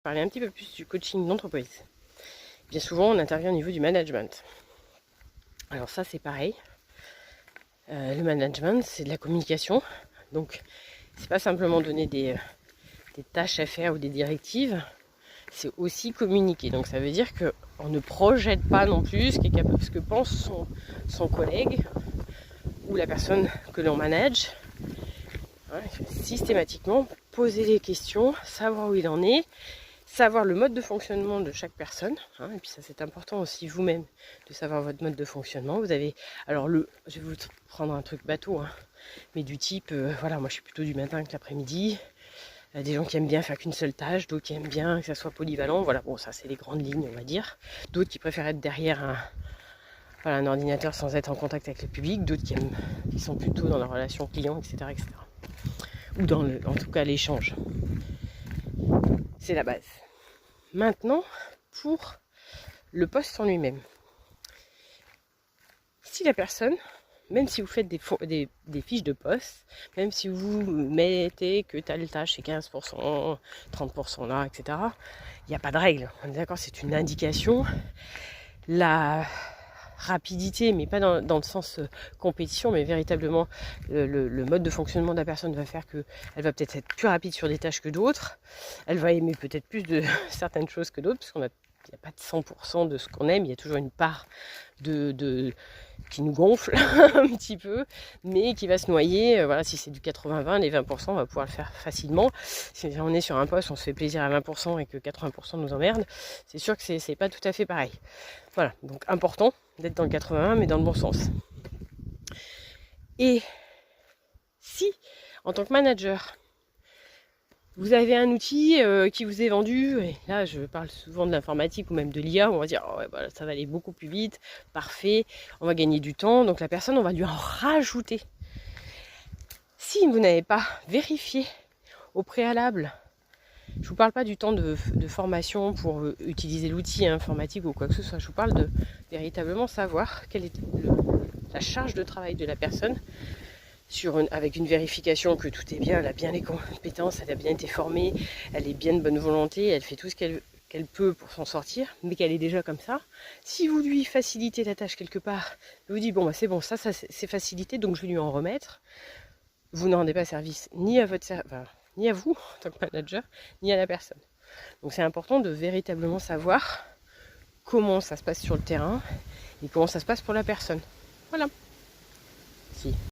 Parler un petit peu plus du coaching d'entreprise. Bien souvent, on intervient au niveau du management. Alors ça, c'est pareil. Le management, c'est de la communication. Donc, c'est pas simplement donner des tâches à faire ou des directives. C'est aussi communiquer. Donc, ça veut dire qu'on ne projette pas non plus ce que pense son collègue ou la personne que l'on manage. Systématiquement, poser les questions, savoir où il en est, savoir le mode de fonctionnement de chaque personne, et puis ça c'est important aussi vous-même de savoir votre mode de fonctionnement. Vous avez, alors je vais vous prendre un truc bateau, mais du type, voilà, moi je suis plutôt du matin que l'après-midi, des gens qui aiment bien faire qu'une seule tâche, d'autres qui aiment bien que ça soit polyvalent, voilà, bon ça c'est les grandes lignes on va dire, d'autres qui préfèrent être derrière un ordinateur sans être en contact avec le public, d'autres qui sont plutôt dans la relation client, etc. Ou dans en tout cas l'échange. C'est la base. Maintenant, pour le poste en lui-même. Si la personne, même si vous faites des fiches de poste, même si vous mettez que telle tâche c'est 15%, 30% là, etc., il n'y a pas de règle. On est d'accord, c'est une indication. La rapidité, mais pas dans le sens compétition, mais véritablement le mode de fonctionnement de la personne va faire qu'elle va peut-être être plus rapide sur des tâches que d'autres, elle va aimer peut-être plus de certaines choses que d'autres, parce qu'il n'y a pas de 100% de ce qu'on aime, il y a toujours une part qui nous gonfle un petit peu, mais qui va se noyer. Voilà, si c'est du 80-20, les 20%, on va pouvoir le faire facilement. Si on est sur un poste, on se fait plaisir à 20% et que 80% nous emmerde, c'est sûr que c'est pas tout à fait pareil. Voilà, donc important d'être dans le 81, mais dans le bon sens. Et si, en tant que manager, vous avez un outil qui vous est vendu, et là je parle souvent de l'informatique ou même de l'IA, où on va dire oh ouais, voilà, ça va aller beaucoup plus vite, parfait, on va gagner du temps, donc la personne on va lui en rajouter. Si vous n'avez pas vérifié au préalable, je ne vous parle pas du temps de formation pour utiliser l'outil informatique ou quoi que ce soit, je vous parle de véritablement savoir quelle est la charge de travail de la personne, avec une vérification que tout est bien, elle a bien les compétences, elle a bien été formée, elle est bien de bonne volonté, elle fait tout ce qu'elle peut pour s'en sortir, mais qu'elle est déjà comme ça. Si vous lui facilitez la tâche quelque part, vous dites bon bah c'est bon, ça c'est facilité, donc je vais lui en remettre, vous ne rendez pas service ni à ni à vous en tant que manager, ni à la personne. Donc c'est important de véritablement savoir comment ça se passe sur le terrain et comment ça se passe pour la personne. Voilà. Si.